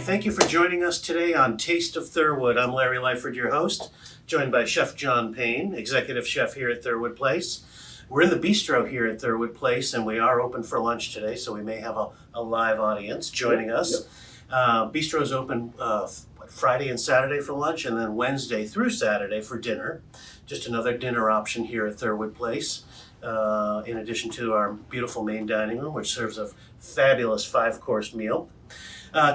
thank you for joining us today on Taste of Thirwood. I'm Larry Lyford, your host, joined by Chef John Payne, executive chef here at Thirwood Place. We're in the bistro here at Thirwood Place, and we are open for lunch today, so we may have a live audience joining us. Bistro's open Friday and Saturday for lunch, and then Wednesday through Saturday for dinner. Just another dinner option here at Thirwood Place, in addition to our beautiful main dining room, which serves a fabulous 5-course meal.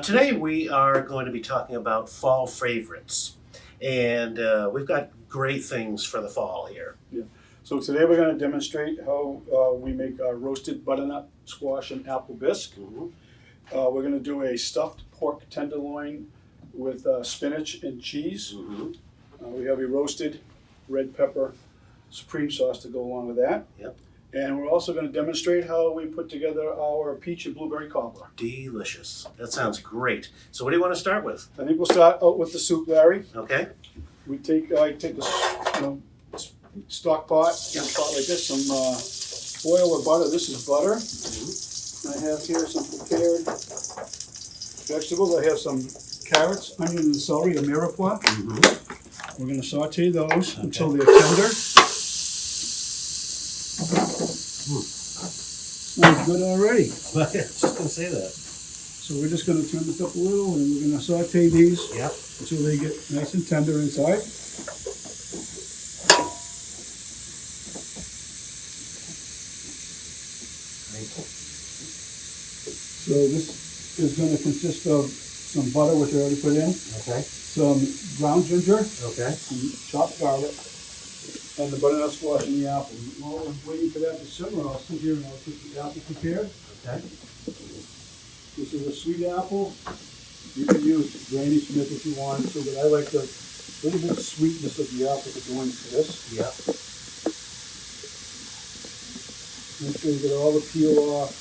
Today we are going to be talking about fall favorites, and we've got great things for the fall here. Yeah. So today we're going to demonstrate how we make our roasted butternut squash and apple bisque. Mm-hmm. We're going to do a stuffed pork tenderloin with spinach and cheese. Mm-hmm. We have a roasted red pepper supreme sauce to go along with that. Yep. And we're also going to demonstrate how we put together our peach and blueberry cobbler. Delicious. That sounds great. So what do you want to start with? I think we'll start out with the soup, Larry. Okay. I take a stock pot, a pot like this, some oil or butter. This is butter. Mm-hmm. I have here some prepared vegetables. I have some carrots, onion, and celery, a mirepoix. Mm-hmm. We're going to saute those until they're tender. Smells good already. I was just going to say that. So we're just going to turn this up a little, and we're going to saute these until they get nice and tender inside. So this is going to consist of some butter, which I already put in. Okay. Some ground ginger. Okay. Some chopped garlic. And the butternut squash and the apple. While we're waiting for that to simmer, I'll sit here and I'll get the apple prepared. Okay. This is a sweet apple. You can use Granny Smith if you want to, but I like the little bit of sweetness of the apple to go into this. Yeah. Make sure you get all the peel off.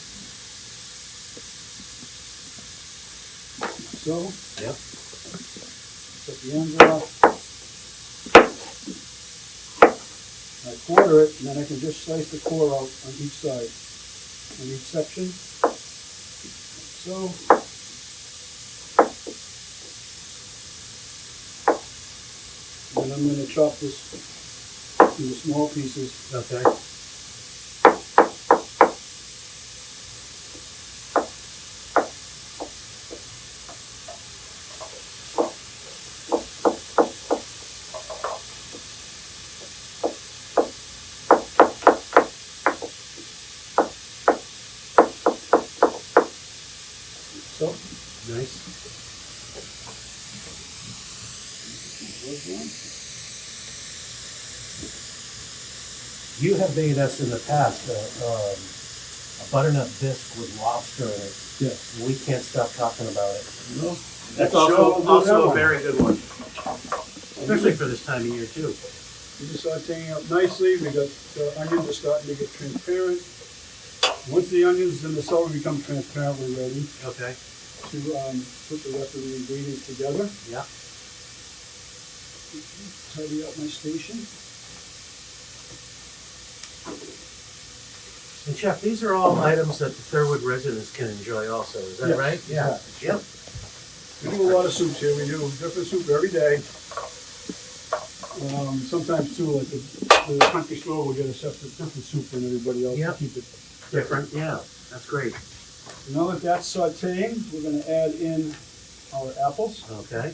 So. Yep. Put the ends off. I quarter it, and then I can just slice the core out on each side, on each section. So. And I'm going to chop this into small pieces. Okay. So. Nice. You have made us in the past a butternut bisque with lobster in it. Yes. We can't stop talking about it. No. That's Sure, also a one. very good one, especially for this time of year too. We're just sauteing up nicely. We got the onions are starting to get transparent. Once the onions and the celery become transparent, we're ready Okay. to put the rest of the ingredients together. Yeah. Tidy up my station. And Chef, these are all items that the Thirwood residents can enjoy also, is that Yes, right? exactly. Yep. We do a lot of soups here. We do different soup every day. Sometimes too, like the country store will get a different soup than everybody else Yep. to keep it Different, yeah, that's great. Now that that's sauteing, we're going to add in our apples. Okay.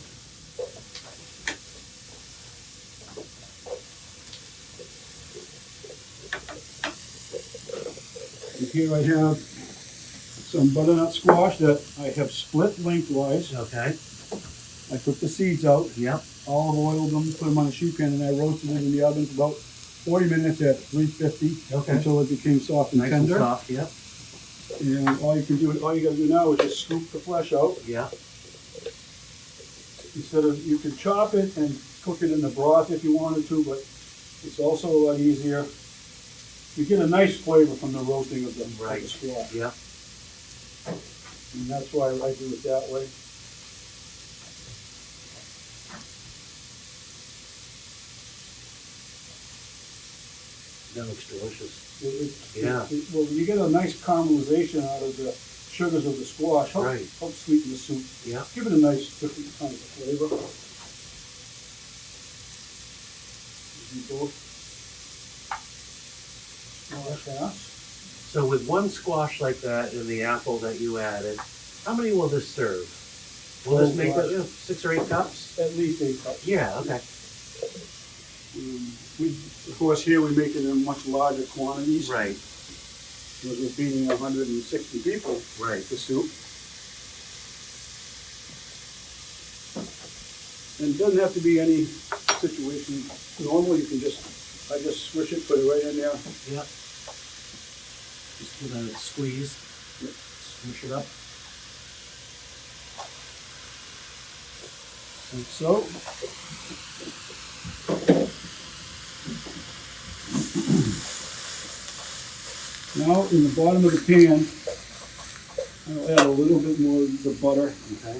And here I have some butternut squash that I have split lengthwise. Okay. I took the seeds out, Yep. olive oiled them, put them on a sheet pan, and I roasted them in the oven for about 40 minutes at 350 Okay. until it became soft and Nice tender. and soft, yep. And all you got to do now is just scoop the flesh out. Yeah. Instead of, you could chop it and cook it in the broth if you wanted to, but it's also a lot easier. You get a nice flavor from the roasting of the squash. Yep. And that's why I do it that way. That looks delicious. Well, you get a nice caramelization out of the sugars of the squash help, Right. help sweeten the soup. Yeah. Give it a nice different kind of flavor. You both squash halves. So with one squash like that and the apple that you added, how many will this serve? Will this make 6 or 8 cups? At least 8 cups. Yeah, okay. Of course, here we make it in much larger quantities. Right, Because we're feeding 160 people right. the soup. And it doesn't have to be any situation normal. You can I just swish it, put it right in there. Yeah. Just give it a squeeze. Yep. Smush it up. Like so. Now, in the bottom of the pan, I'll add a little bit more of the butter. Okay.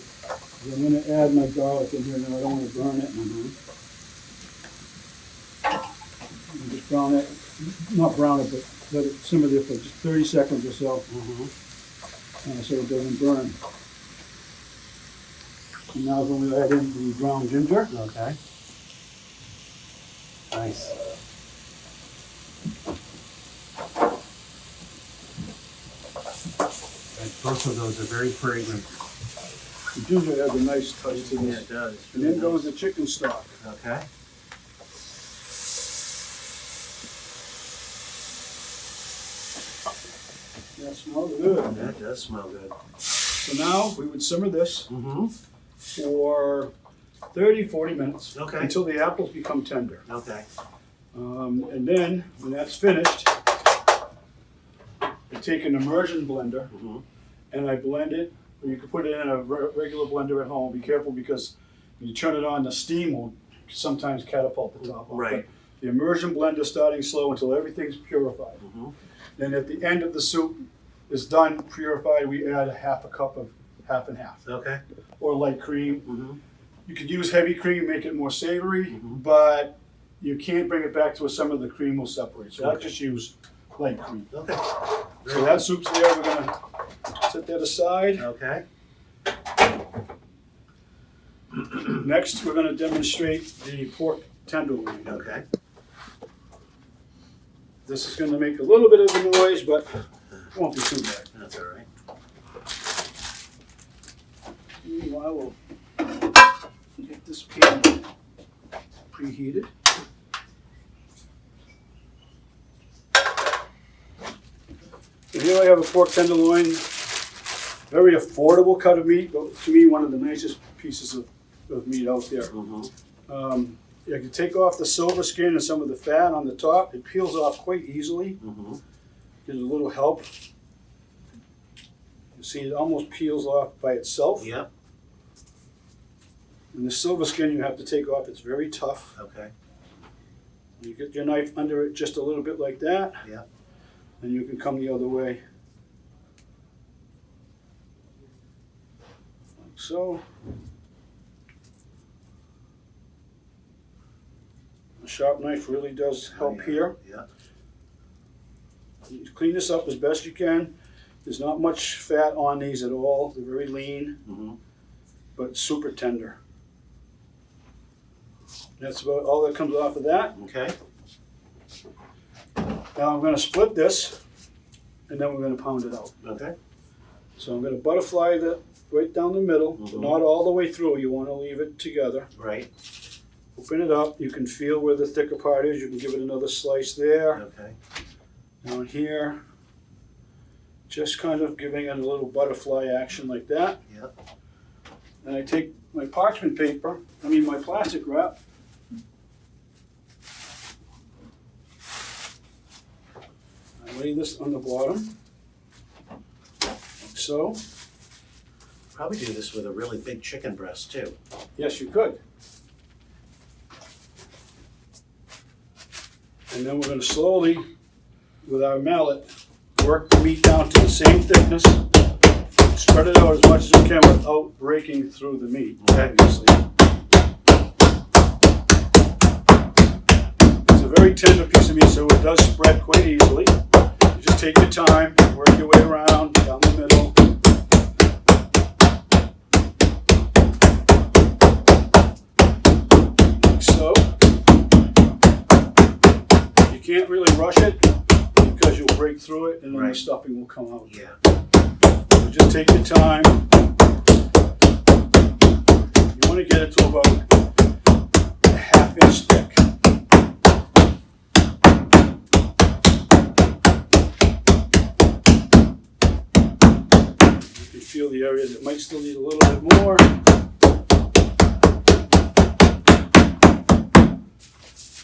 I'm going to add my garlic in here, and I don't want to burn it. And just brown it, not brown it, but let it simmer there for just 30 seconds or so, so it doesn't burn. And now when we add in the ground ginger. Okay. Nice. Both of those are very fragrant. The ginger adds a nice touch to Yeah, this. it does. And then goes the chicken stock. Okay. That smells good. That does smell good. So now we would simmer this Mm-hmm. for 30-40 minutes. Okay. Until the apples become tender. Okay. And then, when that's finished, I take an immersion blender Mm-hmm. and I blend it. Or you can put it in a regular blender at home. Be careful because when you turn it on, the steam will sometimes catapult the top off. Right. But the immersion blender starting slow until everything's purified. Mm-hmm. Then at the end of the soup is done, purified, we add a half a cup of half and half. Okay. Or light cream. Mm-hmm. You could use heavy cream, make it more savory, Mhm. but you can't bring it back to where some of the cream will separate. So I Okay. just use light cream. Okay. So that soup's there. We're gonna set that aside. Okay. Next, we're gonna demonstrate the pork tenderloin. Okay. This is gonna make a little bit of a noise, but it won't be too bad. That's all right. Meanwhile, we'll get this pan preheated. So here I have a pork tenderloin, very affordable cut of meat, but to me one of the nicest pieces of meat out there. Mm-hmm. You can take off the silver skin and some of the fat on the top. It peels off quite easily. Mm-hmm. Gives a little help. You see it almost peels off by itself. Yep. And the silver skin you have to take off. It's very tough. Okay. You get your knife under it just a little bit like that. Yeah. And you can come the other way. Like so. A sharp knife really does help here. Yeah. You clean this up as best you can. There's not much fat on these at all. They're very lean, Mm-hmm. but super tender. That's about all that comes off of that. Okay. Now I'm going to split this, and then we're going to pound it out. Okay. So I'm going to butterfly that right down the middle, Mhm. not all the way through. You want to leave it together. Right. Open it up. You can feel where the thicker part is. You can give it another slice there. Okay. Down here. Just kind of giving it a little butterfly action like that. Yep. And I take my parchment paper, my plastic wrap. I lay this on the bottom, like so. Probably do this with a really big chicken breast too. Yes, you could. And then we're going to slowly, with our mallet, work the meat down to the same thickness. Spread it out as much as we can without breaking through the meat, obviously. It's a very tender piece of meat, so it does spread quite easily. You just take your time, work your way around, down the middle. can't really rush it because you'll break through it and then the Right. stuffing will come out. Yeah. So just take your time. You want to get it to about a half-inch thick. You can feel the areas that might still need a little bit more.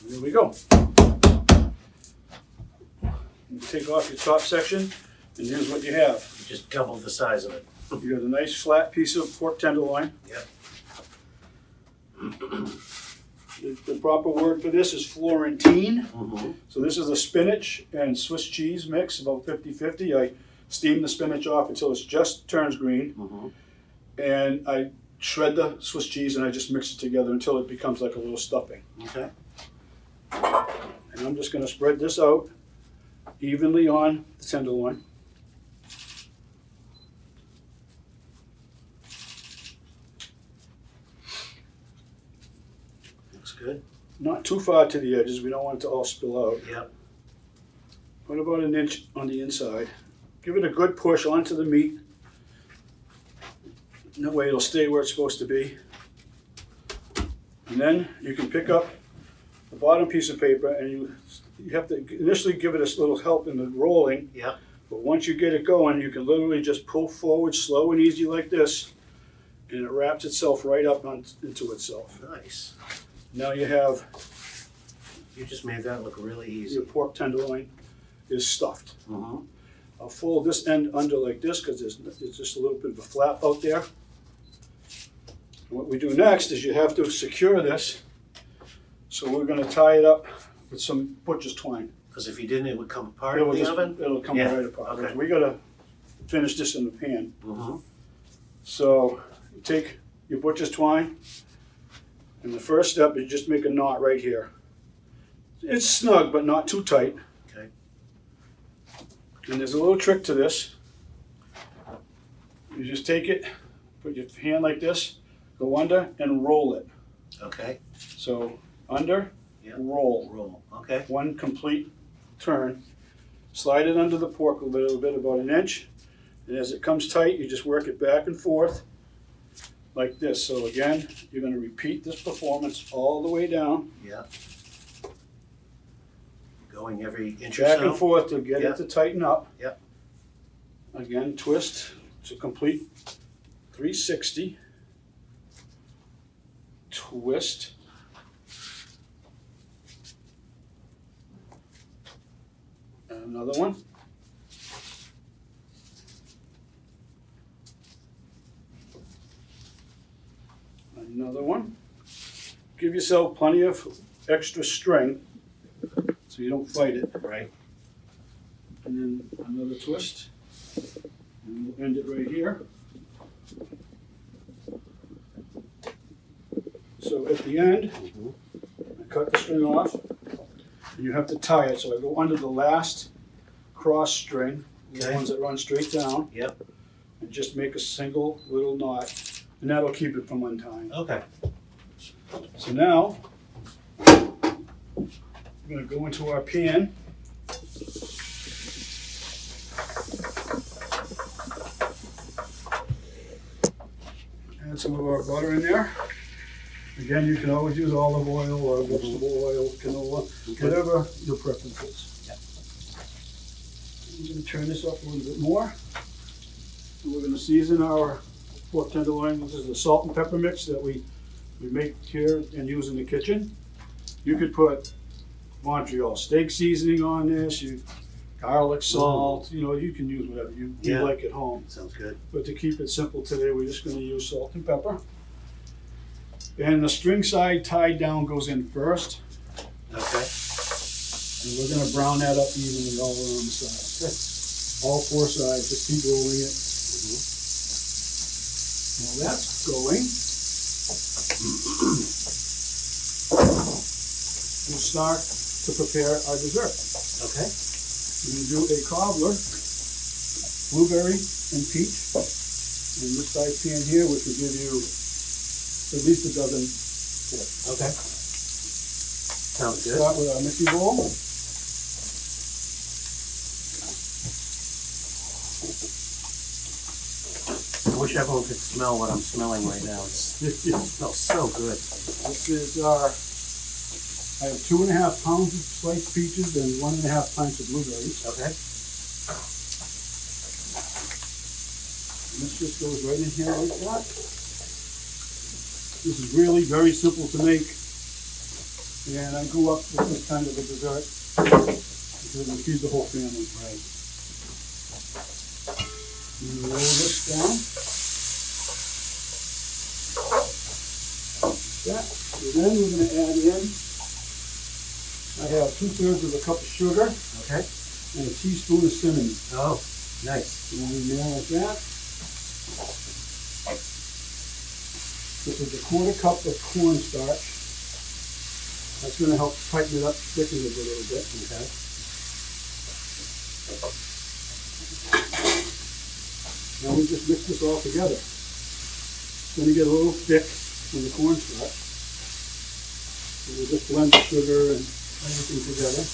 There we go. You take off your top section, and here's what you have. You just double the size of it. You got a nice flat piece of pork tenderloin. Yep. The proper word for this is Florentine. Mm-hmm. So this is a spinach and Swiss cheese mix, about 50-50. I steam the spinach off until it just turns green. Mm-hmm. And I shred the Swiss cheese and I just mix it together until it becomes like a little stuffing. Okay. And I'm just going to spread this out evenly on the tenderloin. Looks good. Not too far to the edges. We don't want it to all spill out. Yep. Put about an inch on the inside. Give it a good push onto the meat. That way it'll stay where it's supposed to be. And then you can pick up the bottom piece of paper and you have to initially give it a little help in the rolling. Yep. But once you get it going, you can literally just pull forward slow and easy like this. And it wraps itself right up into itself. Nice. Now you have You just made that look really easy. your pork tenderloin is stuffed. Mm-hmm. I'll fold this end under like this because there's just a little bit of a flap out there. And what we do next is you have to secure this. So we're going to tie it up with some butcher's twine. Because if you didn't, it would come apart in the oven? It'll come Yeah. right apart. Okay. We got to finish this in the pan. Mm-hmm. So you take your butcher's twine, and the first step is just make a knot right here. It's snug, but not too tight. Okay. And there's a little trick to this. You just take it, put your hand like this, go under, and roll it. Okay. So under, Yeah. roll. Roll. Okay. One complete turn. Slide it under the pork a little bit, about an inch. And as it comes tight, you just work it back and forth like this. So again, you're going to repeat this performance all the way down. Yeah. Going every inch or Back so. and forth to get Yeah. it to tighten up. Yep. Again, twist to complete 360. Twist. And another one. Another one. Give yourself plenty of extra string so you don't fight it. Right. And then another twist. And we'll end it right here. So at the end, Mm-hmm. I cut the string off. And you have to tie it. So I go under the last cross string, the Okay. ones that run straight down, Yep. and just make a single little knot. And that'll keep it from untying. Okay. So now, we're going to go into our pan. Add some of our butter in there. Again, you can always use olive oil or vegetable oil, canola, whatever your preference is. I'm going to turn this up a little bit more. And we're going to season our pork tenderloin. This is the salt and pepper mix that we make here and use in the kitchen. You could put Montreal steak seasoning on this, garlic salt, you can use whatever you Yeah. like at home. Sounds good. But to keep it simple today, we're just going to use salt and pepper. And the string side tied down goes in first. Okay. And we're going to brown that up evenly all around the sides. All four sides, just keep rolling it. While that's going, we'll start to prepare our dessert. Okay. We're going to do a cobbler, blueberry and peach, in this size pan here, which will give you at least a dozen. Okay. Sounds good. Start with our mixing bowl. wish everyone could smell what I'm smelling right now. It smells so good. This is I have 2.5 pounds of sliced peaches and 1.5 pints of blueberries. Okay. And this just goes right in here like that. This is really very simple to make. And I grew up with this kind of a dessert because we feed the whole family. Right. And roll this down. Like that. So then we're going to add in, I have 2/3 of a cup of sugar Okay. and a teaspoon of cinnamon. Oh, nice. And in there like that. This is a 1/4 cup of cornstarch. That's going to help tighten it up, thicken it a little bit. Okay. Now we just mix this all together. It's going to get a little thick from the cornstarch. So we'll just blend the sugar and everything together.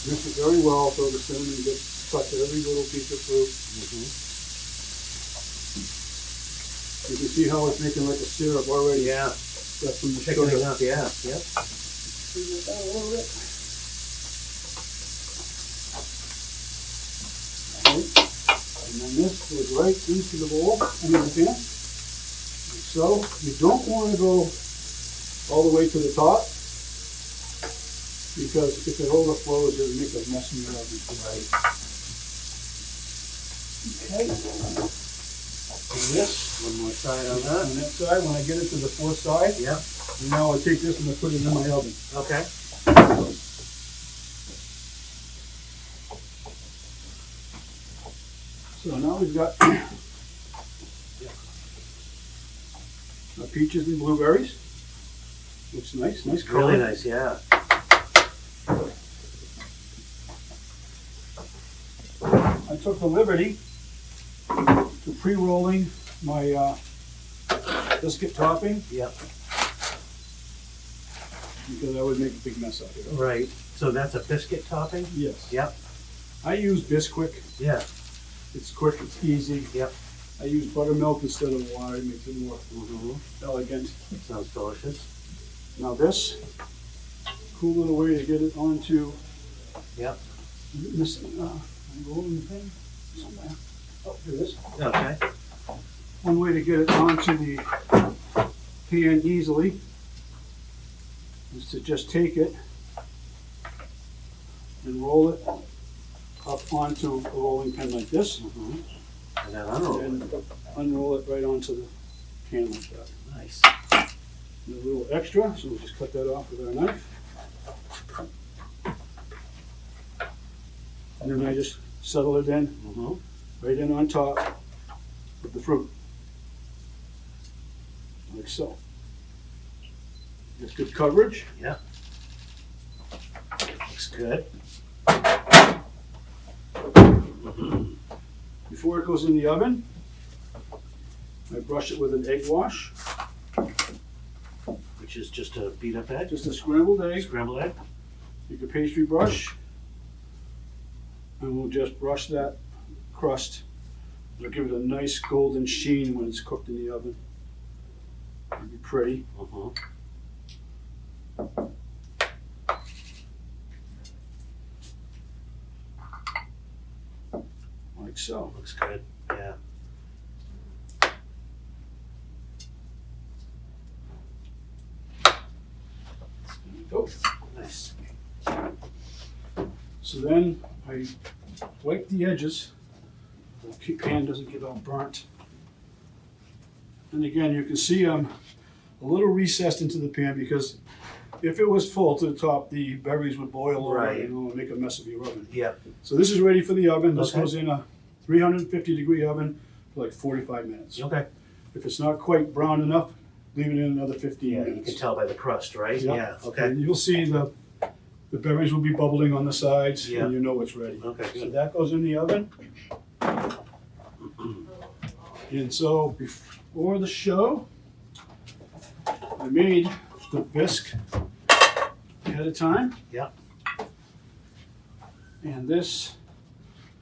Mix it very well so the cinnamon gets touch every little piece of fruit. You can see how it's making like a syrup already. Yeah. That's from the Thickening sugar. up, yeah. Yep. Bring it down a little bit. Okay. And then this goes right into the bowl, the pan. Like so. You don't want to go all the way to the top because if it overflows, it'll make a mess in your oven. Right. Okay. And this, One more side on on that. that side, when I get it to the fourth side, Yep. and now I take this and I put it in my oven. Okay. So now we've got our peaches and blueberries. Looks nice, nice color. Really nice, yeah. I took the liberty to pre-rolling my biscuit topping Yep. because I would make a big mess out here. Right. So that's a biscuit topping? Yes. Yep. I use Bisquick. Yeah. It's quick, it's easy. Yep. I use buttermilk instead of water. It makes it more Mm-hmm. elegant. Sounds delicious. Now this, cool little way to get it onto Yep. this rolling thing somewhere. Oh, here it is. Okay. One way to get it onto the pan easily is to just take it and roll it up onto a rolling pin like this, Mm-hmm. And then unroll it. and unroll it right onto the pan like that. Nice. And a little extra, so we'll just cut that off with our knife. And then I just settle it in, Mm-hmm. right in on top of the fruit. Like so. Gets good coverage. Yeah. Looks good. Before it goes in the oven, I brush it with an egg wash, Which is just a beat up egg. just a scrambled egg. Scrambled egg. Take a pastry brush, and we'll just brush that crust. It'll give it a nice golden sheen when it's cooked in the oven. It'll be pretty. Mm-hmm. Like so. Looks good. Yeah. Oh. Nice. So then I wipe the edges so the pan doesn't get all burnt. And again, you can see I'm a little recessed into the pan because if it was full to the top, the berries would boil over, Right. and make a mess of your oven. Yep. So this is ready for the oven. This Okay. goes in a 350-degree oven for like 45 minutes. Okay. If it's not quite brown enough, leave it in another 15 Yeah, you minutes. can tell by the crust, right? Yep. Yeah. Okay. And you'll see the berries will be bubbling on the sides, Yeah. and you know it's ready. Okay, So good. that goes in the oven. And so before the show, I made the bisque ahead of time. Yep. And this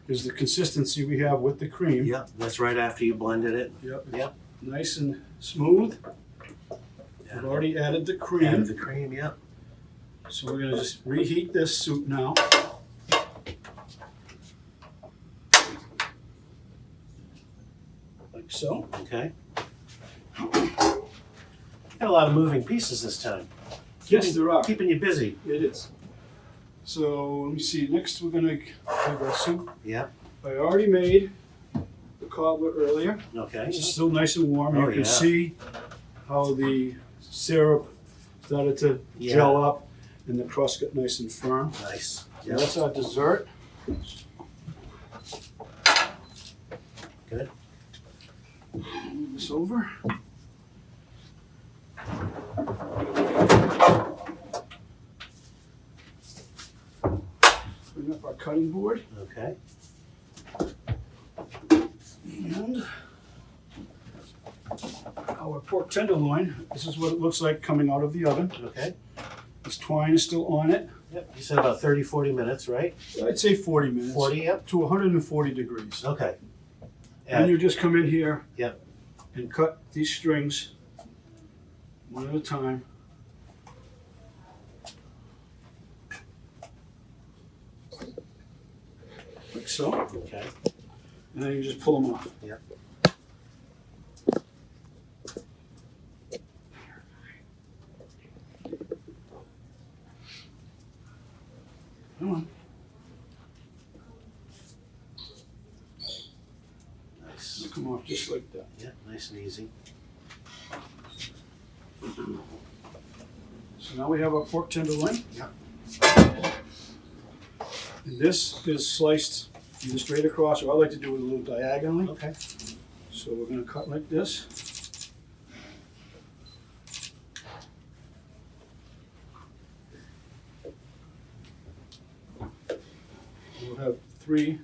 is the consistency we have with the cream. Yep, that's right after you blended it. Yep. Yep. Nice and smooth. Yeah. We've already added the cream. Added the cream, yep. So we're gonna just reheat this soup now. Like so. Okay. Got a lot of moving pieces this time. Yes, there are. Keeping you busy. It is. So let me see. Next, we're gonna have our soup. Yep. I already made the cobbler earlier. Okay. It's still nice and warm. Oh, You can yeah. see how the syrup started to Yeah. gel up, and the crust got nice and firm. Nice. So Yep. that's our dessert. Good. Move this over. Bring up our cutting board. Okay. And our pork tenderloin. This is what it looks like coming out of the oven. Okay. This twine is still on it. Yep. You said about 30, 40 minutes, right? I'd say 40 minutes. 40, yep. To 140 degrees. Okay. And you just come in here Yep. and cut these strings one at a time. Like so. Okay. And then you just pull them off. Yep. Come on. Nice. They'll come off just like that. Yeah, nice and easy. So now we have our pork tenderloin. Yep. And this is sliced either straight across, or I like to do it a little diagonally. Okay. So we're going to cut like this. We'll have 3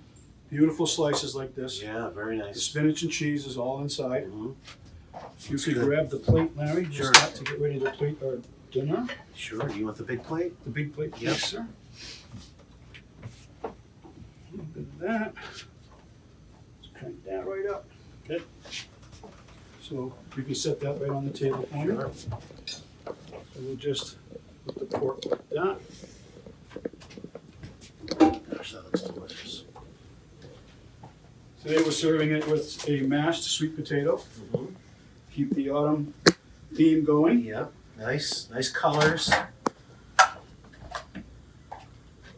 beautiful slices like this. Yeah, very The nice. spinach and cheese is all inside. Mhm. You That's could good. grab the plate, Larry, Sure. just to get ready to plate our dinner. Sure. Do you want the big plate? The big plate, Yep. yes, sir. A little bit of that. Just crank that right up. Good. So you can set that right on the table for me. Sure. So we'll just put the pork like that. Gosh, that looks delicious. Today we're serving it with a mashed sweet potato. Mhm. Keep the autumn theme going. Yeah. Nice. Nice colors.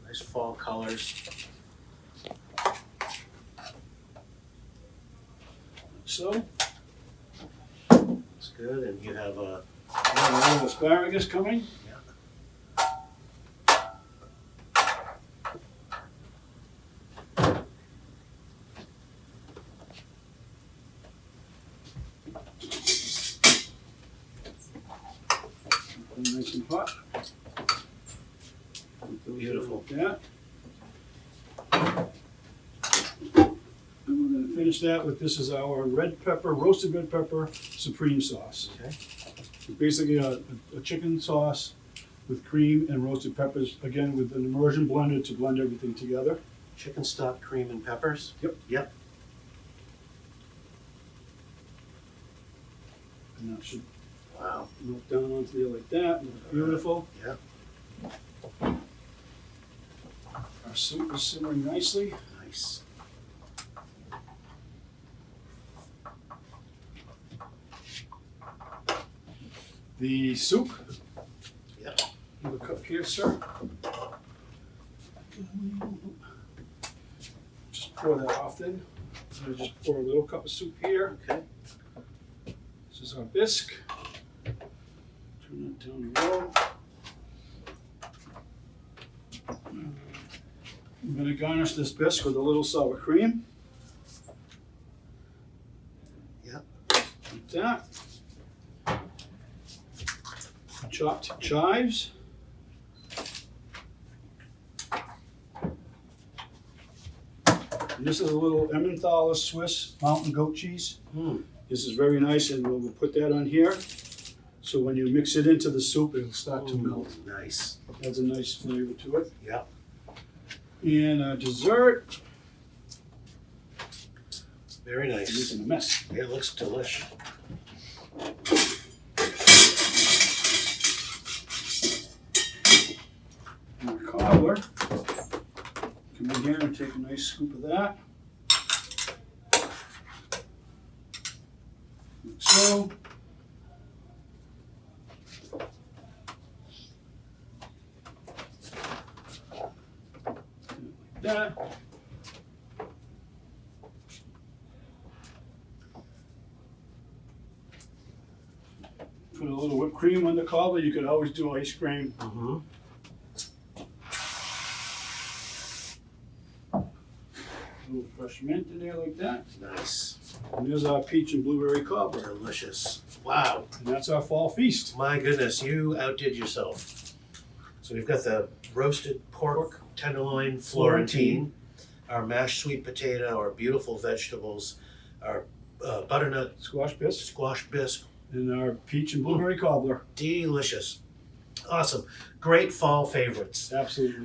Nice fall colors. So, It's good. And you have a a little asparagus coming. Nice and hot. Beautiful. Like that. And we're going to finish that with this is our roasted red pepper supreme sauce. Okay. Basically a chicken sauce with cream and roasted peppers, again with an immersion blender to blend everything together. Chicken stock, cream, and peppers. Yep. Yep. And that should Wow. melt down onto there like that. Looks beautiful. Yep. Our soup is simmering nicely. Nice. The soup. Yep. Have a cup here, sir. Just pour that off then. I'm gonna just pour a little cup of soup here. Okay. This is our bisque. Turn that down low. I'm gonna garnish this bisque with a little sour cream. Yep. Like that. Chopped chives. And this is a little Emmentaler Swiss mountain goat cheese. Mm. This is very nice, and we'll put that on here. So when you mix it into the soup, it'll start to melt. Nice. Adds a nice flavor to it. Yep. And dessert. Very nice. Making a mess. It looks delicious. More cobbler. Come in here and take a nice scoop of that. Like so. Like that. Put a little whipped cream on the cobbler. You could always do ice cream. Mm-hmm. A little fresh mint in there like that. Nice. And there's our peach and blueberry cobbler. Delicious. Wow. And that's our fall feast. My goodness, you outdid yourself. So we've got the roasted pork, tenderloin, Florentine, our mashed sweet potato, our beautiful vegetables, our butternut Squash bisque. squash bisque. And our peach and blueberry cobbler. Delicious. Awesome. Great fall favorites. Absolutely.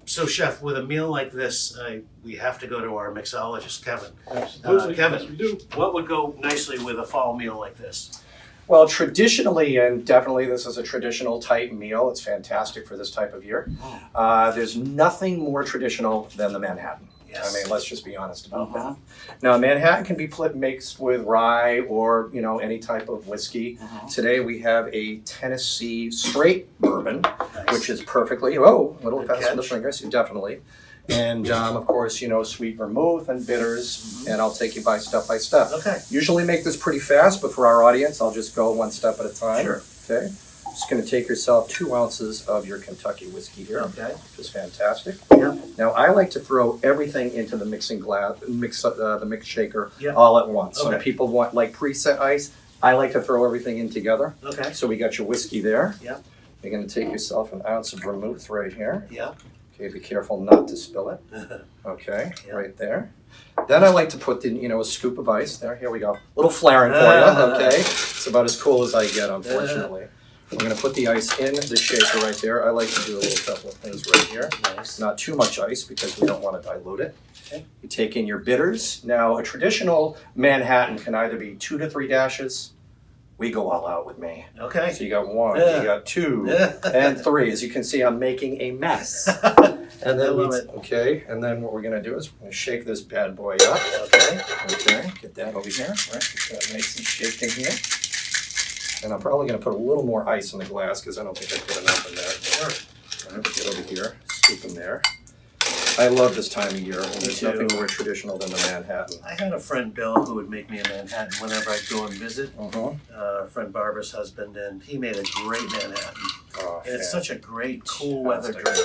So, Chef, with a meal like this, we have to go to our mixologist, Kevin. Absolutely. Kevin. Yes, we do. What would go nicely with a fall meal like this? Well, traditionally, and definitely this is a traditional type meal, it's fantastic for this type of year. There's nothing more traditional than the Manhattan. Yes. I mean, let's just be honest about that. Now, Manhattan can be mixed with rye or, any type of whiskey. Today we have a Tennessee straight bourbon, Nice. which is perfectly, a little Good fast on the catch. fingers, definitely. And of course, sweet vermouth and bitters, and I'll take you by step by step. Okay. Usually make this pretty fast, but for our audience, I'll just go one step at a time. Sure. Okay. Just going to take yourself 2 ounces of your Kentucky whiskey here, Okay. which is fantastic. Yeah. Now I like to throw everything into the mixing glass, the mix shaker, Yeah. all at once. Okay. Some people want like preset ice. I like to throw everything in together. Okay. So we got your whiskey there. Yeah. You're going to take yourself an ounce of vermouth right here. Yeah. Okay, be careful not to spill it. Okay, Yeah. right there. Then I like to put in, a scoop of ice. There, here we go. Little flaring for you, okay? It's about as cool as I get, unfortunately. I'm gonna put the ice in the shaker right there. I like to do a little couple of things right here. Nice. Not too much ice because we don't want to dilute it. Okay. You take in your bitters. Now, a traditional Manhattan can either be 2 to 3 dashes. We go all out with me. Okay. So you got 1, Yeah. you got 2, and 3. As you can see, I'm making a mess. And then I love it. Okay, and then what we're gonna do is we're gonna shake this bad boy up. Okay. Okay, get that over here. Right, get that nice and shaked in here. And I'm probably gonna put a little more ice in the glass because I don't think I put enough in there. Sure. All right, get over here, scoop in there. I love this time of year. There's too. nothing more traditional than the Manhattan. I had a friend, Bill, who would make me a Manhattan whenever I'd go and visit. Friend Barbara's husband, and he made a great Manhattan. Oh, And it's yeah. such a great, cool weather drink.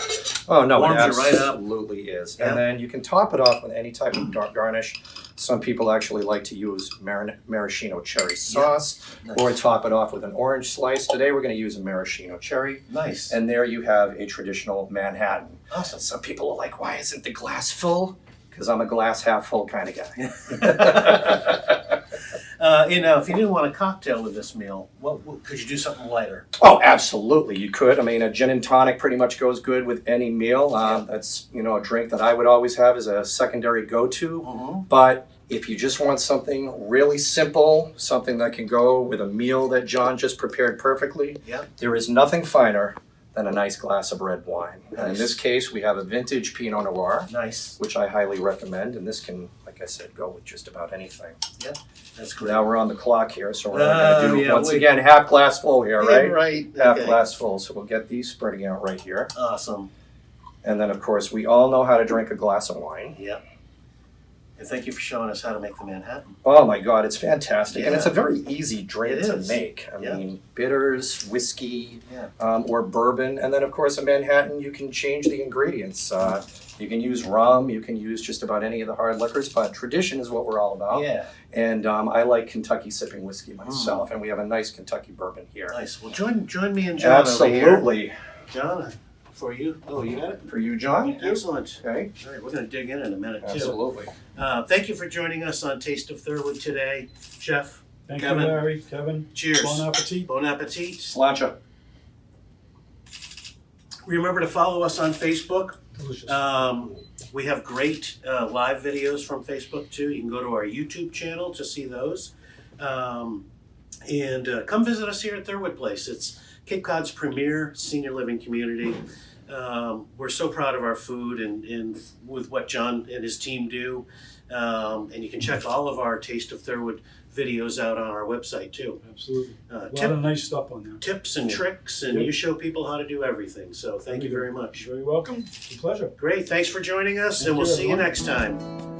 Oh no, Warms it you right up. absolutely is. Yeah. And then you can top it off with any type of garnish. Some people actually like to use maraschino cherry sauce, Nice. or top it off with an orange slice. Today we're going to use a maraschino cherry, Nice. and there you have a traditional Manhattan. Awesome. Some people are like, "Why isn't the glass full?" Because I'm a glass half full kind of guy. If you didn't want a cocktail with this meal, what could you do something lighter? Oh, absolutely, you could. I mean, a gin and tonic pretty much goes good with any meal. That's a drink that I would always have as a secondary go-to. Mm-hmm. But if you just want something really simple, something that can go with a meal that John just prepared perfectly, Yep. there is nothing finer than a nice glass of red wine. And in Nice. this case, we have a vintage Pinot Noir, Nice. which I highly recommend. And this can, like I said, go with just about anything. That's great. Now we're on the clock here, so we're going to do, yeah, once we- again, half glass full here, Yeah, right? right. Half Okay. glass full. So we'll get these spreading out right here. Awesome. And then, of course, we all know how to drink a glass of wine. Yep. And thank you for showing us how to make the Manhattan. Oh my God, it's fantastic. And it's a Yeah. very easy drink It to is. make. I Yeah. mean, bitters, whiskey, Yeah. or bourbon. And then, of course, a Manhattan, you can change the ingredients. You can use rum, you can use just about any of the hard liquors, but tradition is what we're all about. Yeah. And I like Kentucky sipping whiskey myself, and we have a nice Kentucky bourbon here. Nice. Well, join me and John over here. Absolutely. John, for you. Oh, you got it? For you, John? Excellent. Okay. All right, we're going to dig in a minute, too. Absolutely. Thank you for joining us on Taste of Thirwood today. Chef, Thank Kevin. you, Larry. Kevin. cheers. Bon appetit. Bon appetit. Sláinte. Remember to follow us on Facebook Delicious. We have great live videos from Facebook too. You can go to our YouTube channel to see those. And come visit us here at Thirwood Place. It's Cape Cod's premier senior living community. We're so proud of our food and with what John and his team do. And you can check all of our Taste of Thirwood videos out on our website too. Absolutely. A lot of nice stuff on there. Tips and tricks, and you show people how to do everything. So thank you very much. You're very welcome. It's a pleasure. Great. Thanks for joining us, Thank and we'll you, see you everyone. next time.